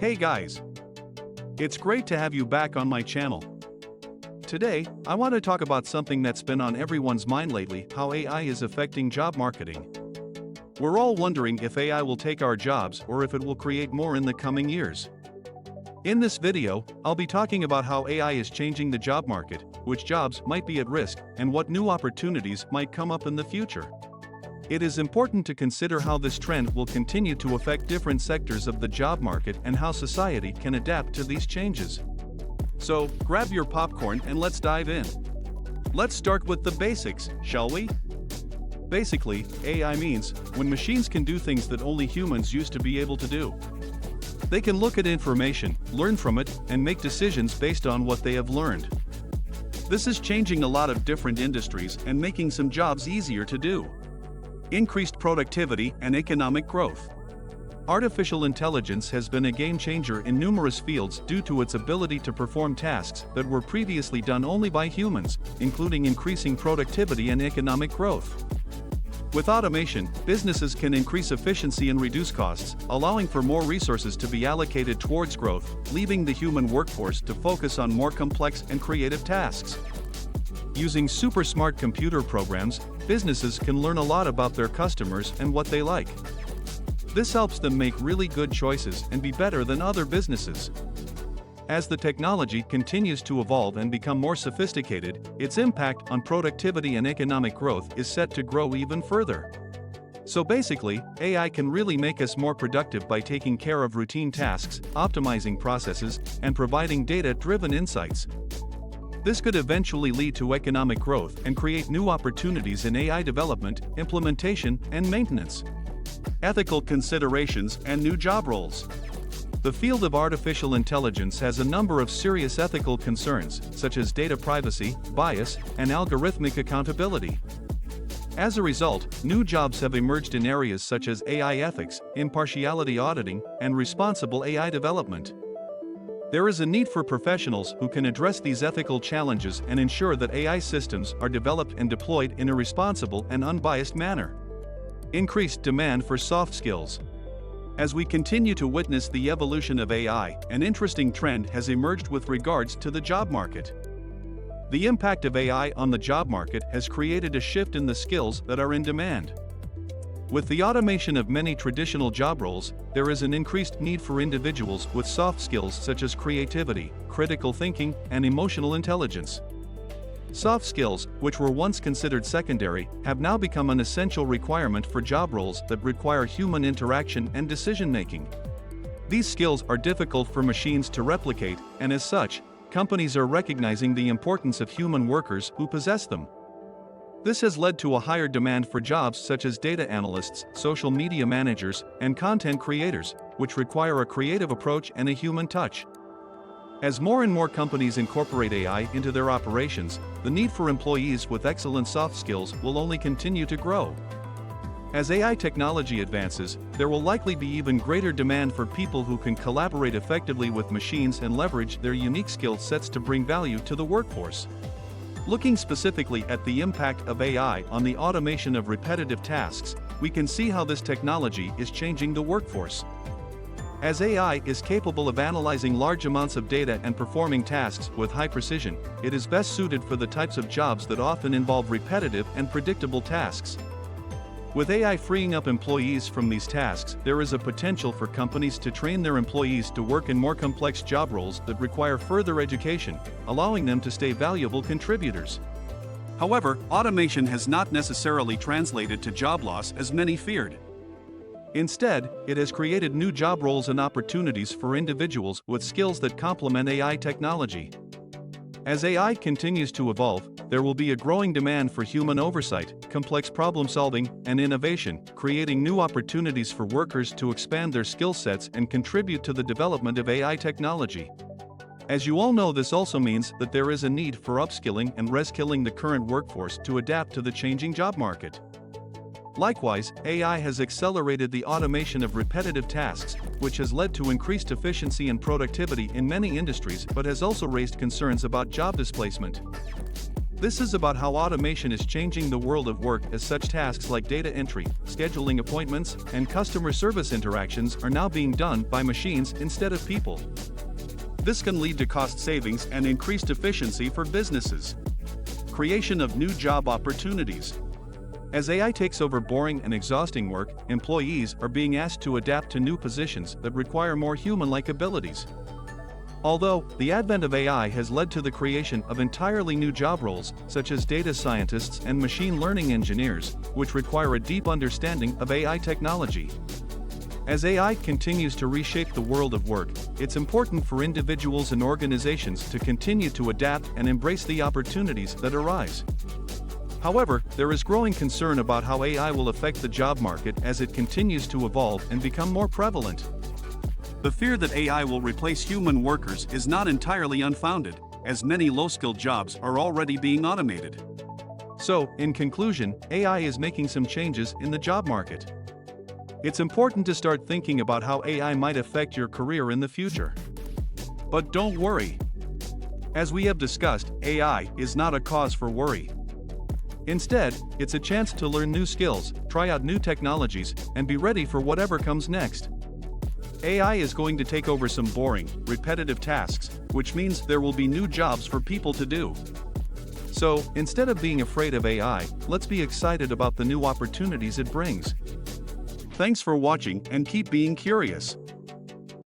Hey guys! It's great to have you back on my channel. Today, I want to talk about something that's been on everyone's mind lately: how AI is affecting job marketing. We're all wondering if AI will take our jobs or if it will create more in the coming years. In this video, I'll be talking about how AI is changing the job market, which jobs might be at risk, and what new opportunities might come up in the future. It is important to consider how this trend will continue to affect different sectors of the job market and how society can adapt to these changes. So, grab your popcorn and let's dive in. Let's start with the basics, shall we? Basically, AI means when machines can do things that only humans used to be able to do. They can look at information, learn from it, and make decisions based on what they have learned. This is changing a lot of different industries and making some jobs easier to do. Increased productivity and economic growth. Artificial intelligence has been a game changer in numerous fields due to its ability to perform tasks that were previously done only by humans, including increasing productivity and economic growth. With automation, businesses can increase efficiency and reduce costs, allowing for more resources to be allocated towards growth, leaving the human workforce to focus on more complex and creative tasks. Using super smart computer programs, businesses can learn a lot about their customers and what they like. This helps them make really good choices and be better than other businesses. As the technology continues to evolve and become more sophisticated, its impact on productivity and economic growth is set to grow even further. So basically, AI can really make us more productive by taking care of routine tasks, optimizing processes, and providing data-driven insights. This could eventually lead to economic growth and create new opportunities in AI development, implementation, and maintenance. Ethical considerations and new job roles. The field of artificial intelligence has a number of serious ethical concerns, such as data privacy, bias, and algorithmic accountability. As a result, new jobs have emerged in areas such as AI ethics, impartiality auditing, and responsible AI development. There is a need for professionals who can address these ethical challenges and ensure that AI systems are developed and deployed in a responsible and unbiased manner. Increased demand for soft skills. As we continue to witness the evolution of AI, an interesting trend has emerged with regards to the job market. The impact of AI on the job market has created a shift in the skills that are in demand. With the automation of many traditional job roles, there is an increased need for individuals with soft skills such as creativity, critical thinking, and emotional intelligence. Soft skills, which were once considered secondary, have now become an essential requirement for job roles that require human interaction and decision-making. These skills are difficult for machines to replicate, and as such, companies are recognizing the importance of human workers who possess them. This has led to a higher demand for jobs such as data analysts, social media managers, and content creators, which require a creative approach and a human touch. As more and more companies incorporate AI into their operations, the need for employees with excellent soft skills will only continue to grow. As AI technology advances, there will likely be even greater demand for people who can collaborate effectively with machines and leverage their unique skill sets to bring value to the workforce. Looking specifically at the impact of AI on the automation of repetitive tasks, we can see how this technology is changing the workforce. As AI is capable of analyzing large amounts of data and performing tasks with high precision, it is best suited for the types of jobs that often involve repetitive and predictable tasks. With AI freeing up employees from these tasks, there is a potential for companies to train their employees to work in more complex job roles that require further education, allowing them to stay valuable contributors. However, automation has not necessarily translated to job loss as many feared. Instead, it has created new job roles and opportunities for individuals with skills that complement AI technology. As AI continues to evolve, there will be a growing demand for human oversight, complex problem solving, and innovation, creating new opportunities for workers to expand their skill sets and contribute to the development of AI technology. As you all know, this also means that there is a need for upskilling and reskilling the current workforce to adapt to the changing job market. Likewise, AI has accelerated the automation of repetitive tasks, which has led to increased efficiency and productivity in many industries but has also raised concerns about job displacement. This is about how automation is changing the world of work, as such tasks like data entry, scheduling appointments, and customer service interactions are now being done by machines instead of people. This can lead to cost savings and increased efficiency for businesses. Creation of new job opportunities. As AI takes over boring and exhausting work, employees are being asked to adapt to new positions that require more human-like abilities. Although, the advent of AI has led to the creation of entirely new job roles, such as data scientists and machine learning engineers, which require a deep understanding of AI technology. As AI continues to reshape the world of work, it's important for individuals and organizations to continue to adapt and embrace the opportunities that arise. However, there is growing concern about how AI will affect the job market as it continues to evolve and become more prevalent. The fear that AI will replace human workers is not entirely unfounded, as many low-skilled jobs are already being automated. So, in conclusion, AI is making some changes in the job market. It's important to start thinking about how AI might affect your career in the future. But don't worry. As we have discussed, AI is not a cause for worry. Instead, it's a chance to learn new skills, try out new technologies, and be ready for whatever comes next. AI is going to take over some boring, repetitive tasks, which means there will be new jobs for people to do. So, instead of being afraid of AI, let's be excited about the new opportunities it brings. Thanks for watching and keep being curious.